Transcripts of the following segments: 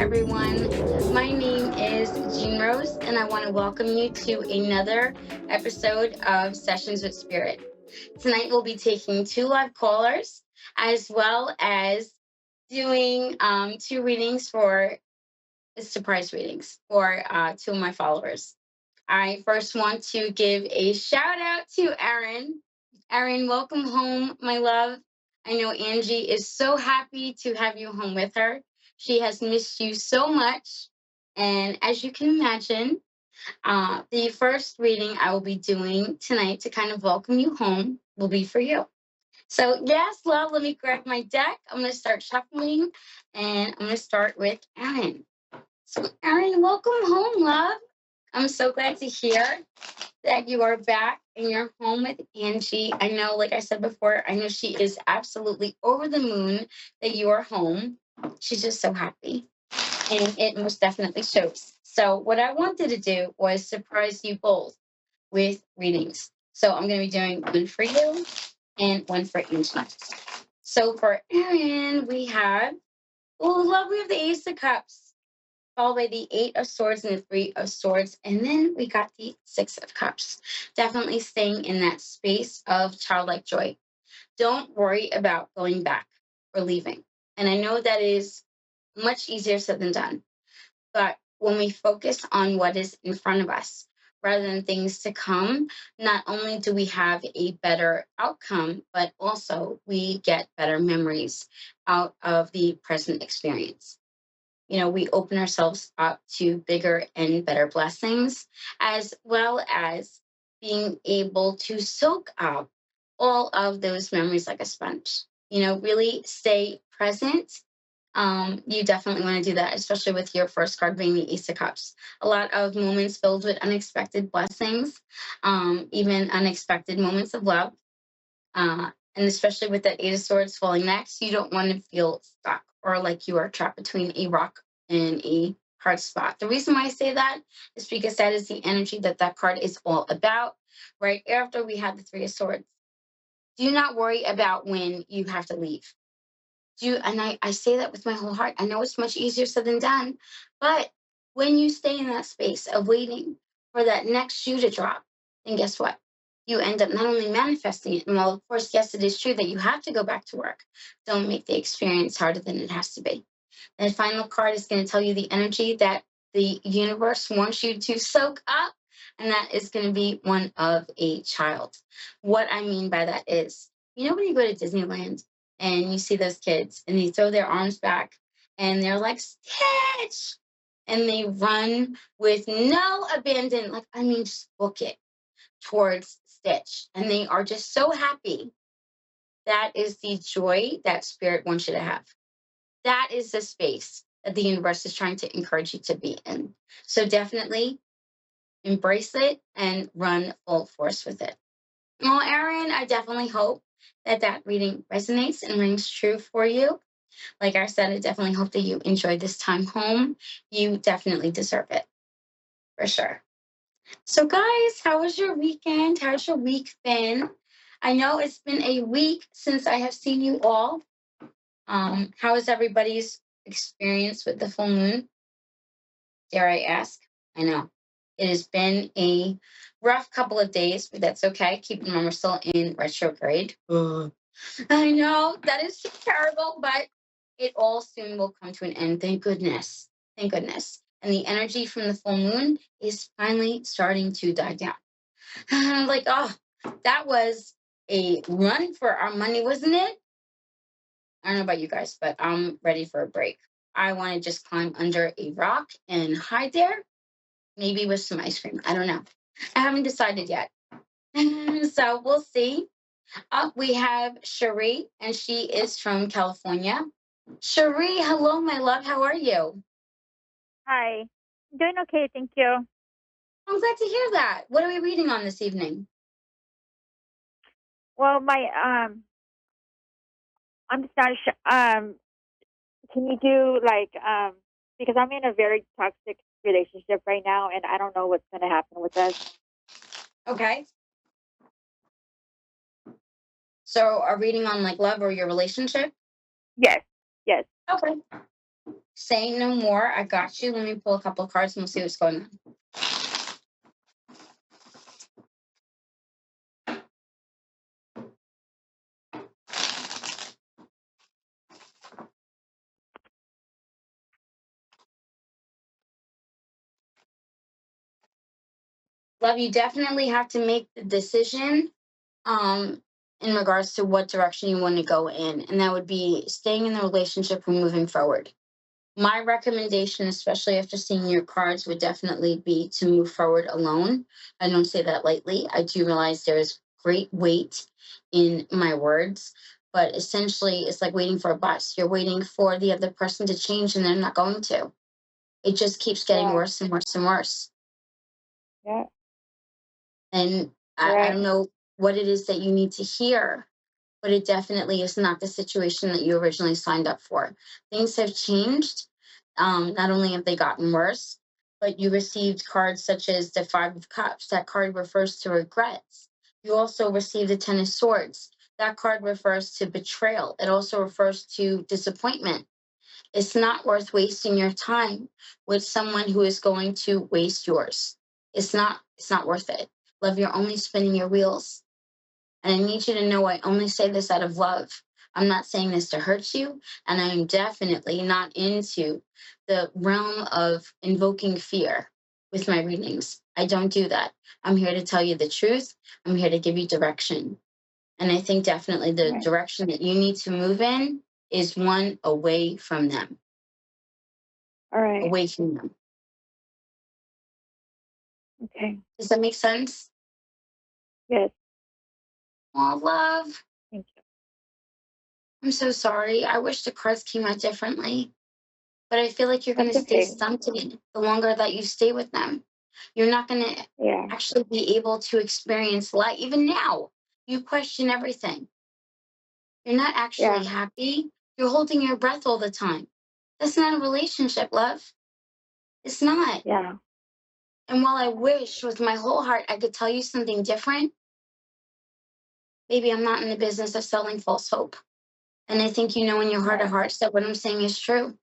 everyone. My name is Jean Rose, and I want to welcome you to another episode of Sessions with Spirit. Tonight, we'll be taking two live callers as well as doing two readings for surprise readings for two of my followers. I first want to give a shout out to Erin. Erin, welcome home, my love. I know Angie is so happy to have you home with her. She has missed you so much. And as you can imagine, the first reading I will be doing tonight to kind of welcome you home will be for you. So, yes, love, let me grab my deck. I'm going to start shuffling and I'm going to start with Erin. So, Erin, welcome home, love. I'm so glad to hear that you are back and you're home with Angie. I know, like I said before, I know she is absolutely over the moon that you are home. She's just so happy. And it most definitely shows. So, what I wanted to do was surprise you both with readings. So, I'm going to be doing one for you and one for Angie. So, for Erin, we have, oh, love, we have the Ace of Cups, followed by the Eight of Swords and the Three of Swords. And then we got the Six of Cups. Definitely staying in that space of childlike joy. Don't worry about going back or leaving. And I know that is much easier said than done. But when we focus on what is in front of us rather than things to come, not only do we have a better outcome, but also we get better memories out of the present experience. You know, we open ourselves up to bigger and better blessings, as well as being able to soak up all of those memories like a sponge. You know, really stay present. You definitely want to do that, especially with your first card being the Ace of Cups. A lot of moments filled with unexpected blessings, even unexpected moments of love. And especially with that Eight of Swords falling next, you don't want to feel stuck or like you are trapped between a rock and a hard spot. The reason why I say that is because that is the energy that that card is all about. Right after we had the Three of Swords, do not worry about when you have to leave. And I say that with my whole heart. I know it's much easier said than done, but when you stay in that space of waiting for that next shoe to drop, then guess what? You end up not only manifesting it, and while of course, yes, it is true that you have to go back to work, don't make the experience harder than it has to be. That final card is going to tell you the energy that the universe wants you to soak up, and that is going to be one of a child. What I mean by that is, you know, when you go to Disneyland and you see those kids and they throw their arms back and they're like, Stitch! And they run with no abandon, like, I mean, just book it towards Stitch. And they are just so happy. That is the joy that spirit wants you to have. That is the space that the universe is trying to encourage you to be in. So definitely embrace it and run full force with it. Well, Erin, I definitely hope that that reading resonates and rings true for you. Like I said, I definitely hope that you enjoyed this time home. You definitely deserve it, for sure. So, guys, how was your weekend? How's your week been? I know it's been a week since I have seen you all. How is everybody's experience with the full moon? Dare I ask? I know it has been a rough couple of days, but that's okay. Keep in mind we're still in retrograde. I know that is terrible, but it all soon will come to an end. Thank goodness. Thank goodness. And the energy from the full moon is finally starting to die down. I'm like, oh, that was a run for our money, wasn't it? I don't know about you guys, but I'm ready for a break. I want to just climb under a rock and hide there, maybe with some ice cream. I don't know. I haven't decided yet. So we'll see. Up we have Cherie, and she is from California. Cherie, hello, my love. How are you? Hi. Doing okay, thank you. I'm glad to hear that. What are we reading on this evening? Well, I'm just not sure. Can you do because I'm in a very toxic relationship right now, and I don't know what's going to happen with us. Okay. So, a reading on like love or your relationship? Yes, yes. Okay. Say no more. I got you. Let me pull a couple of cards and we'll see what's going on. Love, you definitely have to make the decision um, in regards to what direction you want to go in. And that would be staying in the relationship and moving forward. My recommendation, especially after seeing your cards, would definitely be to move forward alone. I don't say that lightly. I do realize there is great weight in my words, but essentially it's like waiting for a bus. You're waiting for the other person to change and they're not going to. It just keeps getting Yeah. worse and worse and worse. Yeah. And I Right. don't know what it is that you need to hear, but it definitely is not the situation that you originally signed up for. Things have changed. Not only have they gotten worse, but you received cards such as the Five of Cups. That card refers to regrets. You also received the Ten of Swords. That card refers to betrayal. It also refers to disappointment. It's not worth wasting your time with someone who is going to waste yours. It's not worth it. Love, you're only spinning your wheels. And I need you to know I only say this out of love. I'm not saying this to hurt you, and I am definitely not into the realm of invoking fear with my readings. I don't do that. I'm here to tell you the truth. I'm here to give you direction. And I think definitely the Right. direction that you need to move in is one away from them, All right. away from them. Okay. Does that make sense? Yes. Oh, love. Thank you. I'm so sorry. I wish the cards came out differently. But I feel like you're going That's to stay okay. stunted the longer that you stay with them. You're not going to Yeah. actually be able to experience life. Even now, you question everything. You're not actually Yeah. happy. You're holding your breath all the time. That's not a relationship, love. It's not. Yeah. And while I wish with my whole heart I could tell you something different, baby, I'm not in the business of selling false hope. And I think you know in your heart of Right. hearts that what I'm saying is true.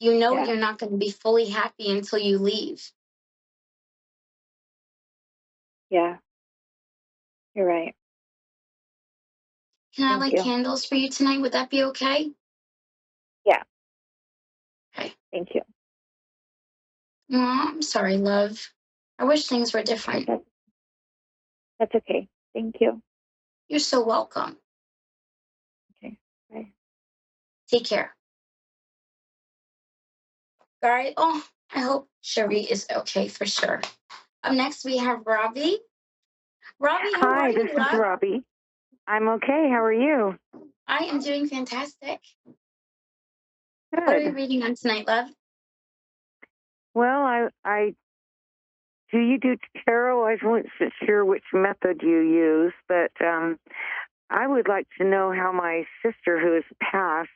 You know Yeah. you're not going to be fully happy until you leave. Yeah. You're right. Can I Thank light you. candles for you tonight? Would that be okay? Yeah. Okay. Thank you. Aw, I'm sorry, love. I wish things were Okay. different. That's okay. Thank you. You're so welcome. Okay. Bye. Take care. All right. Oh, I hope Cherie is okay for sure. Up next, we have Robbie. Robbie, how are Hi, this you, is love? Robbie. I'm okay. How are you? I am doing fantastic. What are we Good. reading on tonight, love? Well, I do you do tarot? I wasn't sure which method you use, but I would like to know how my sister who has passed,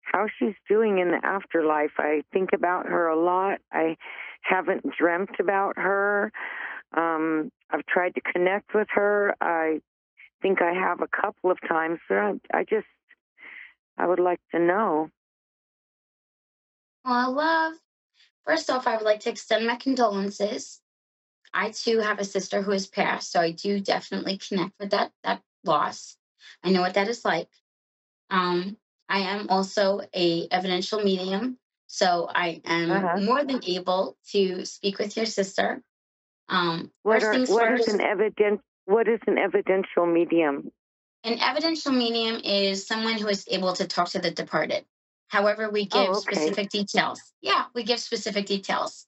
how she's doing in the afterlife. I think about her a lot. I haven't dreamt about her. I've tried to connect with her. I think I have a couple of times, but I would like to know. Well, love. First off, I would like to extend my condolences. I too have a sister who has passed, so I do definitely connect with that loss. I know what that is like. Um, I am also a evidential medium, so I am Uh-huh. more than able to speak with your sister. What First are things what is first, an evidential medium? an evidential medium is someone who is able to talk to the departed. However, we give Oh, okay. specific details. Yeah, we give specific details.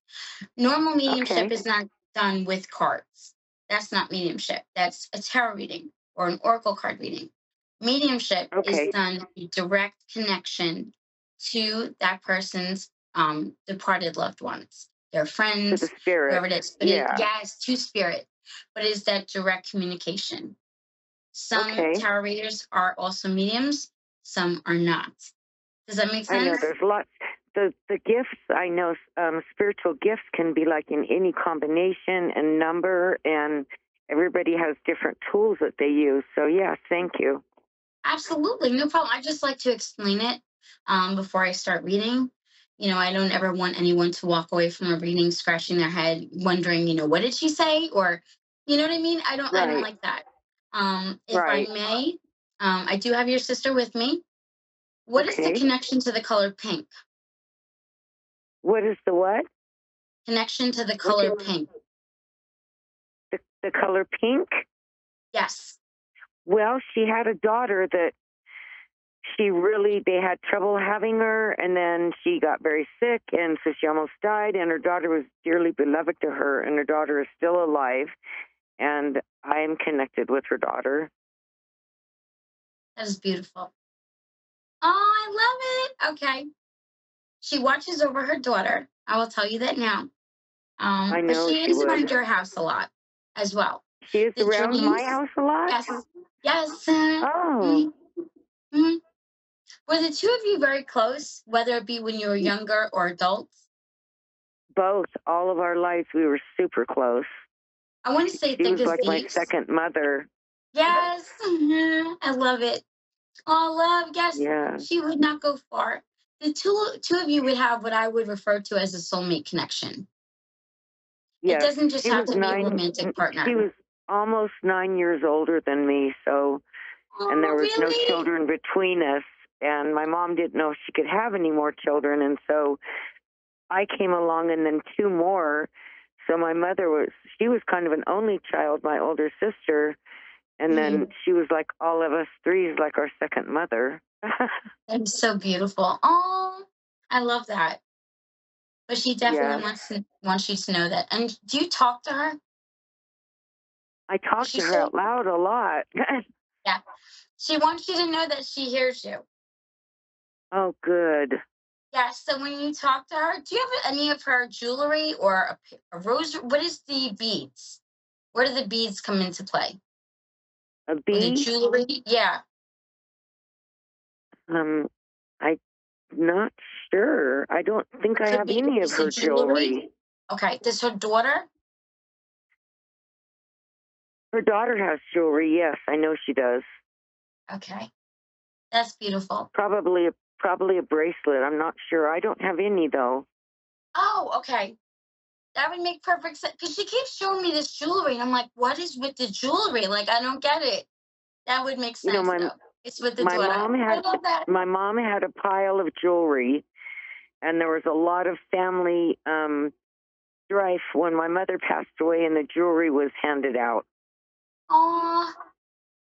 Normal mediumship Okay. is not done with cards. That's not mediumship. That's a tarot reading or an oracle card reading. Mediumship is Okay. done through direct connection to that person's departed loved ones, their To the friends, spirit. whoever it is. But Yeah. it's to spirit, but it is that direct communication. Some Okay. tarot readers are also mediums, some are not. Does that make I know sense? there's lots. The gifts, I know spiritual gifts can be like in any combination and number, and everybody has different tools that they use. So, yeah, thank you. Absolutely, no problem. I just like to explain it before I start reading. I don't ever want anyone to walk away from a reading scratching their head, wondering, what did she say? Or, you know what I mean? I don't Right. like that. If I Right. may, I do have your sister with me. What is the Okay. connection to the color pink? What is the what? Connection to the What's color your, pink. the color pink? Yes. Well, she had a daughter that they had trouble having her, and then she got very sick, and so she almost died, and her daughter was dearly beloved to her, and her daughter is still alive, and I am connected with her daughter. That is beautiful. Oh, I love it. Okay. She watches over her daughter. I will tell you that now. I But know she she is would. around your house a lot as well. She is The around my dreams, house a lot? yes, yes. Oh, Mhm. Were the two of you very close, whether it be when you were younger or adults? both. All of our lives, we were super close. I want to say She thick was as like my thieves. second mother. Yes, I love it. Oh, love, yes. Yeah. She would not go far. The two of you would have what I would refer to as a soulmate connection. It Yes. doesn't just She have was to be a romantic she partner. was almost 9 years older than me, so, and there Oh, was no really? children between us. And my mom didn't know if she could have any more children. And so I came along and then two more. So my mother she was kind of an only child, my older sister. And then she was like all of us three is like our second mother. That's so beautiful. Oh, I love that. But she definitely Yeah. wants you to know that. And do you talk to her? I Does talk she to her say? out loud a lot. Yeah. She wants you to know that she hears you. Oh, good. Yeah. So when you talk to her, do you have any of her jewelry or a rose? What is the beads? Where do the beads come into play? A Or the bee? jewelry? Yeah. I'm not sure. I don't think I Could have be any of is it her jewelry? jewelry. Okay. Does her daughter? Her daughter has jewelry. Yes, I know she does. Okay. That's beautiful. Probably a bracelet. I'm not sure. I don't have any though. Oh, okay. That would make perfect sense because she keeps showing me this jewelry, and I'm like, "What is with the jewelry? Like, I don't get it." That would make You know, sense, though. It's with the my daughter. mom I had love that. my mom had a pile of jewelry, and there was a lot of family strife when my mother passed away, and the jewelry was handed out. Oh,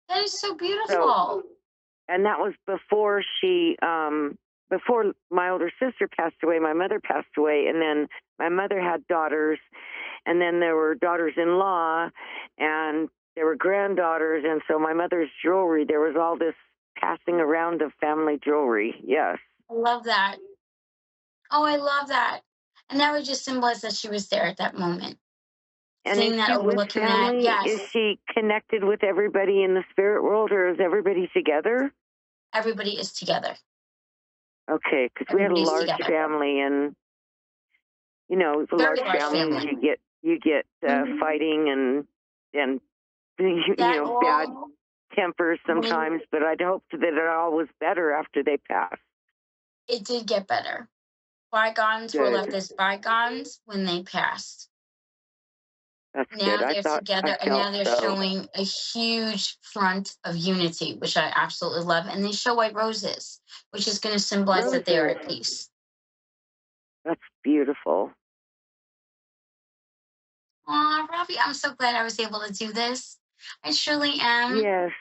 that is so So, beautiful. and that was before my older sister passed away. My mother passed away, and then my mother had daughters, and then there were daughters-in-law, and there were granddaughters, and so my mother's jewelry, there was all this passing around of family jewelry. Yes. I love that. Oh, I love that. And that would just symbolize that she was there at that moment, And is seeing that, she with overlooking that. family? Is Yes, she connected with everybody in the spirit world, or is everybody together? everybody is together. Okay, because we had a Everybody's large together. family, and with Very large large families, family. you get Mhm. fighting and That bad all, tempers when sometimes. But I'd hoped that it all was better after they passed. it did get better. Bygones were left Good. as bygones when they passed. That's good. Now they're I together and felt now they're so. showing a huge front of unity, which I absolutely love. And they show white roses, which is going to symbolize that they are Roses. at peace. That's beautiful. Aw, Robbie, I'm so glad I was able to do this. I truly am. Yes.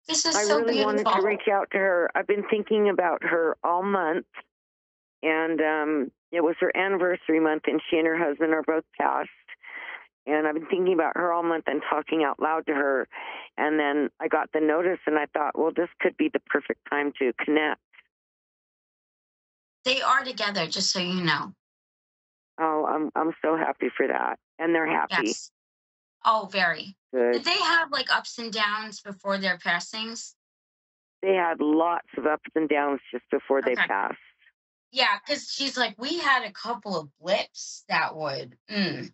This I is so really wanted to beautiful. reach out to her. I've been thinking about her all month, and it was her anniversary month, and she and her husband are both passed. And I've been thinking about her all month and talking out loud to her. And then I got the notice, and I thought, well, this could be the perfect time to connect. They are together, just so you know. Oh, I'm so happy for that, and they're happy. Yes. Oh, very. Did Good. they have like ups and downs before their passings? They had lots of ups and downs just before they Okay. passed. Yeah, because she's like, we had a couple of blips that would. And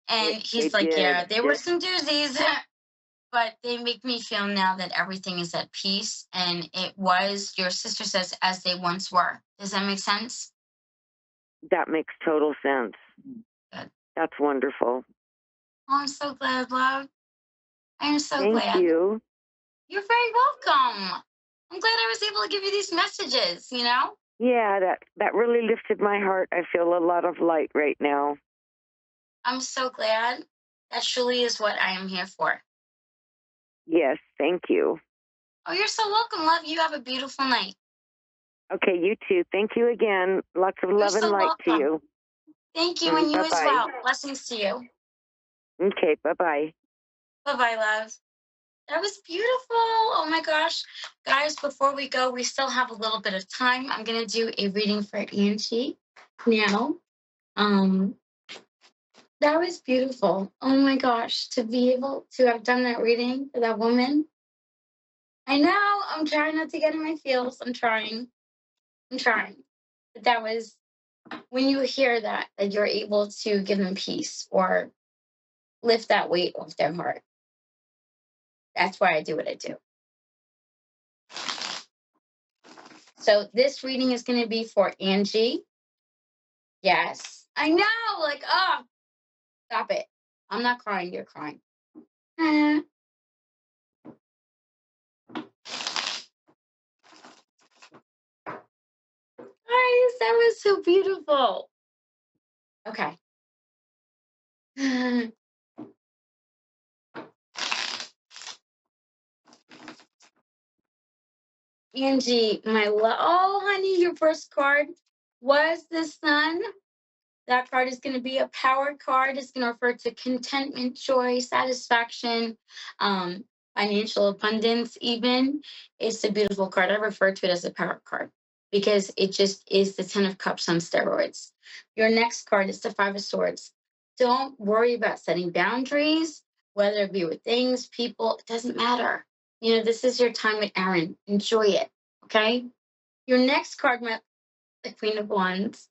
They he's like, yeah, did. there were some doozies, but they make me feel now that everything is at peace. And it was, your sister says, as they once were. Does that make sense? that makes total sense. Good. That's wonderful. Oh, I'm so glad, love. I am so Thank glad. you. You're very welcome. I'm glad I was able to give you these messages, you know? Yeah, that really lifted my heart. I feel a lot of light right now. I'm so glad. That truly is what I am here for. Yes, thank you. Oh, you're so welcome, love. You have a beautiful night. Okay, you too. Thank you again. Lots of You're love and so light to welcome. you. Thank you, and you as Bye-bye. well. Blessings to you. Okay, bye-bye. Bye-bye, love. That was beautiful. Oh my gosh. Guys, before we go, we still have a little bit of time. I'm going to do a reading for Angie now. That was beautiful. Oh my gosh. To be able to have done that reading for that woman. I know. I'm trying not to get in my feels. I'm trying. But that was when you hear that you're able to give them peace or lift that weight off their heart. That's why I do what I do. So this reading is going to be for Angie. Yes. I know. Like, oh, stop it. I'm not crying. You're crying. Guys, that was so beautiful. Okay. Angie, my love. Oh, honey, your first card was the sun. That card is going to be a power card. It's going to refer to contentment, joy, satisfaction, um, financial abundance, even. It's a beautiful card. I refer to it as a power card because it just is the 10 of Cups on steroids. Your next card is the Five of Swords. Don't worry about setting boundaries, whether it be with things, people, it doesn't matter. You know, this is your time with Aaron. Enjoy it, okay? Your next card, the Queen of Wands.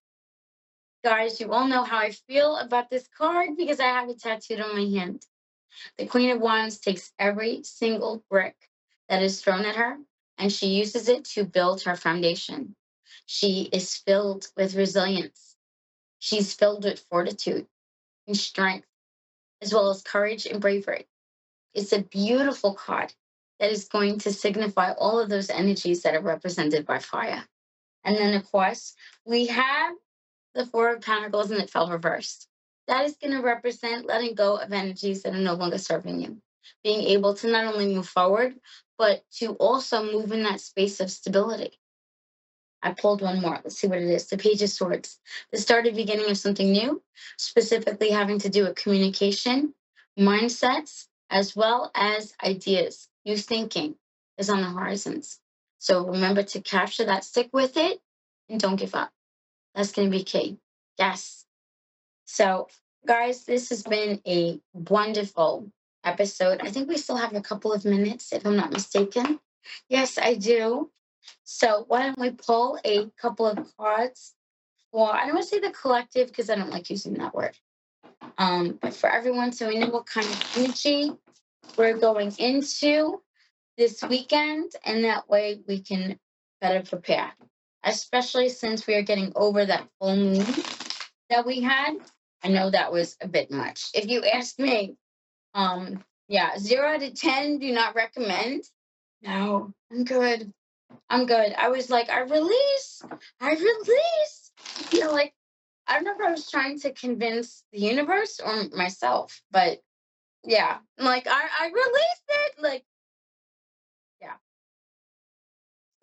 Guys, you all know how I feel about this card because I have it tattooed on my hand. The Queen of Wands takes every single brick that is thrown at her and she uses it to build her foundation. She is filled with resilience. She's filled with fortitude and strength, as well as courage and bravery. It's a beautiful card that is going to signify all of those energies that are represented by fire. And then, of course, we have the Four of Pentacles and it fell reversed. That is going to represent letting go of energies that are no longer serving you. Being able to not only move forward, but to also move in that space of stability. I pulled one more. Let's see what it is. The Page of Swords. The start and beginning of something new, specifically having to do with communication, mindsets, as well as ideas. New thinking is on the horizons. So remember to capture that, stick with it, and don't give up. That's going to be key. Yes. So, guys, this has been a wonderful episode. I think we still have a couple of minutes, if I'm not mistaken. Yes, I do. So, why don't we pull a couple of cards for, I don't want to say the collective because I don't like using that word. But for everyone, so we know what kind of energy we're going into this weekend, and that way we can better prepare, especially since we are getting over that full moon that we had. I know that was a bit much. If you ask me, yeah, 0 out of 10, do not recommend. No, I'm good. I'm good. I was like, I release. You know, like, I don't know if I was trying to convince the universe or myself, but yeah, like, I released it. Like, yeah.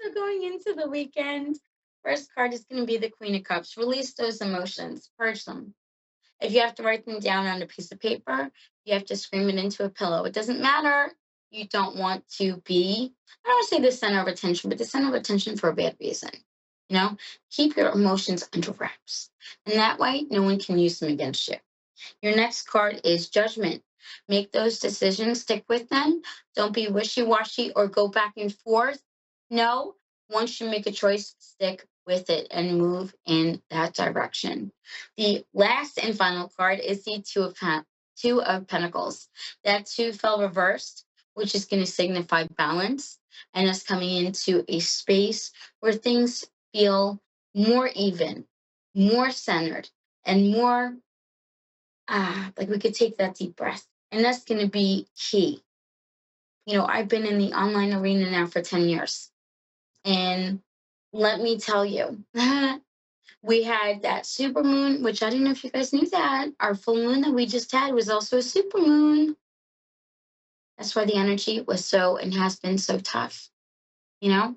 So going into the weekend, first card is going to be the Queen of Cups. Release those emotions, purge them. If you have to write them down on a piece of paper, you have to scream it into a pillow. It doesn't matter. You don't want to be, I don't want to say the center of attention, but the center of attention for a bad reason. You know, keep your emotions under wraps. And that way, no one can use them against you. Your next card is Judgment. Make those decisions, stick with them. Don't be wishy washy or go back and forth. No, once you make a choice, stick with it and move in that direction. The last and final card is the Two of Pentacles. That two fell reversed, which is going to signify balance and us coming into a space where things feel more even, more centered and more, like we could take that deep breath. And that's going to be key. I've been in the online arena now for 10 years. And let me tell you, we had that super moon, which I don't know if you guys knew that. Our full moon that we just had was also a super moon. That's why the energy was so and has been so tough, you know?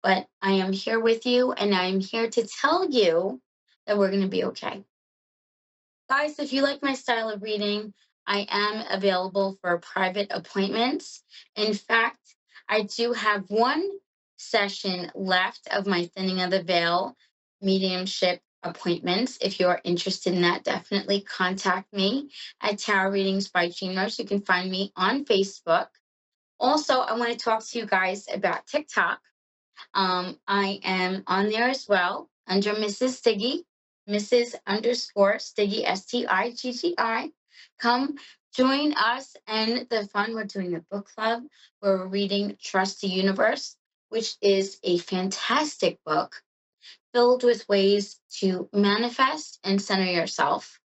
But I am here with you, and I am here to tell you that we're going to be okay. Guys, if you like my style of reading, I am available for private appointments. In fact, I do have one session left of my Thinning of the Veil mediumship appointments. If you're interested in that, definitely contact me at Tarot Readings by Jean Rose. You can find me on Facebook. Also, I want to talk to you guys about TikTok. I am on there as well under Mrs. Stiggy, Mrs._Stiggy, Stiggi. Come join us and the fun. We're doing a book club where we're reading Trust the Universe, which is a fantastic book filled with ways to manifest and center yourself.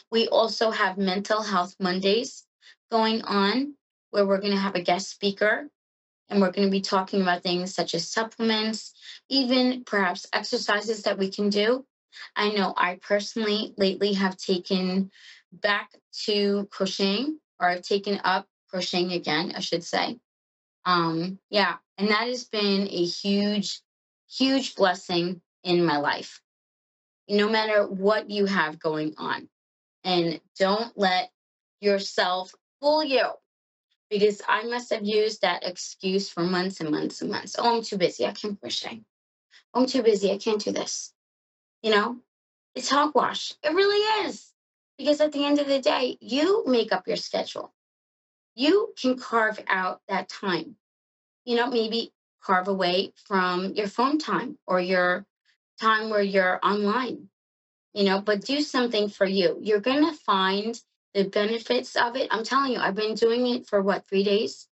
We also have Mental Health Mondays going on where we're going to have a guest speaker. And we're going to be talking about things such as supplements, even perhaps exercises that we can do. I know I personally lately have taken back to crocheting, or I've taken up crocheting again, I should say. Yeah, and that has been a huge, huge blessing in my life, no matter what you have going on. And don't let yourself fool you, because I must have used that excuse for months and months and months. Oh, I'm too busy. I can't crochet. Oh, I'm too busy. I can't do this. It's hogwash. It really is. Because at the end of the day, you make up your schedule. You can carve out that time. Maybe carve away from your phone time or your time where you're online, but do something for you. You're going to find the benefits of it. I'm telling you, I've been doing it for 3 days.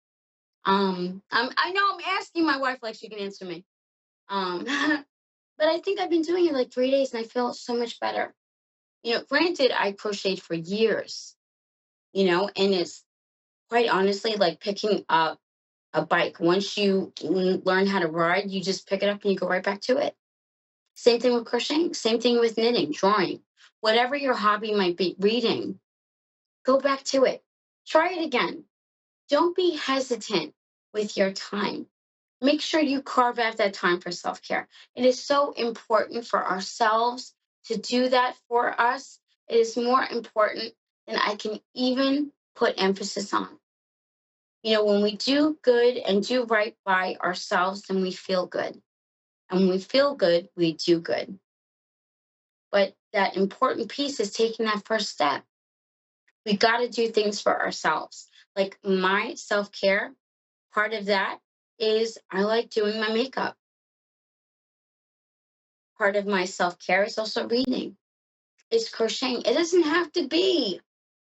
I know I'm asking my wife like she can answer me. But I think I've been doing it like 3 days and I feel so much better. Granted, I crocheted for years, and it's quite honestly like picking up a bike. Once you learn how to ride, you just pick it up and you go right back to it. Same thing with crocheting, same thing with knitting, drawing, whatever your hobby might be, reading, go back to it. Try it again. Don't be hesitant with your time. Make sure you carve out that time for self-care. It is so important for ourselves to do that for us. It is more important than I can even put emphasis on. When we do good and do right by ourselves, then we feel good. And when we feel good, we do good. But that important piece is taking that first step. We got to do things for ourselves. Like my self-care, part of that is I like doing my makeup. Part of my self-care is also reading. It's crocheting. It doesn't have to be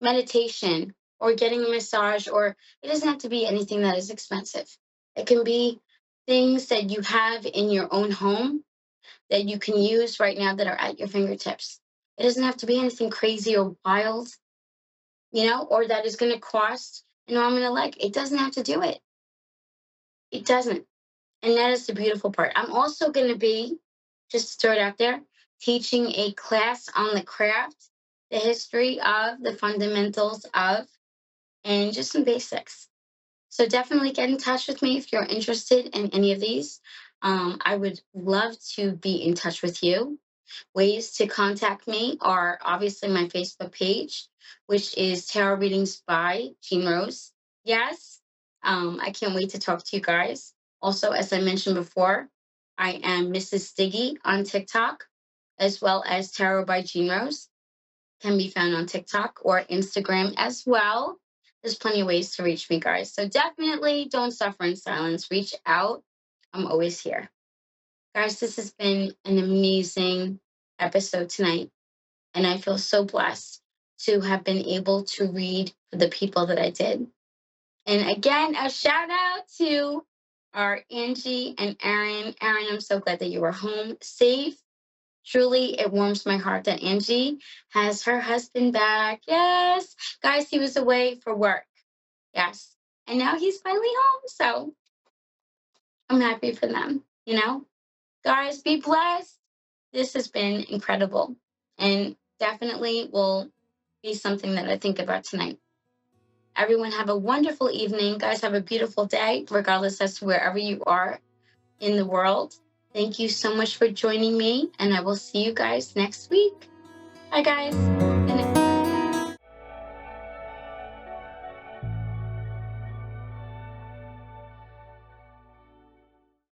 meditation or getting a massage, or it doesn't have to be anything that is expensive. It can be things that you have in your own home that you can use right now that are at your fingertips. It doesn't have to be anything crazy or wild, or that is going to cost an arm and a leg. It doesn't have to do it. It doesn't. And that is the beautiful part. I'm also going to be, just to throw it out there, teaching a class on the craft, the history of, the fundamentals of, and just some basics. So definitely get in touch with me if you're interested in any of these. I would love to be in touch with you. Ways to contact me are obviously my Facebook page, which is Tarot Readings by Jean Rose. Yes, I can't wait to talk to you guys. Also, as I mentioned before, I am Mrs. Stiggy on TikTok, as well as Tarot by Jean Rose. Can be found on TikTok or Instagram as well. There's plenty of ways to reach me, guys. So definitely don't suffer in silence. Reach out. I'm always here. Guys, this has been an amazing episode tonight. And I feel so blessed to have been able to read for the people that I did. And again, a shout out to our Angie and Aaron. Aaron, I'm so glad that you were home safe. Truly, it warms my heart that Angie has her husband back. Yes. Guys, he was away for work. Yes. And now he's finally home. So I'm happy for them, you know? Guys, be blessed. This has been incredible and definitely will be something that I think about tonight. Everyone have a wonderful evening. Guys, have a beautiful day, regardless as to wherever you are in the world. Thank you so much for joining me, and I will see you guys next week. Bye, guys. Good night.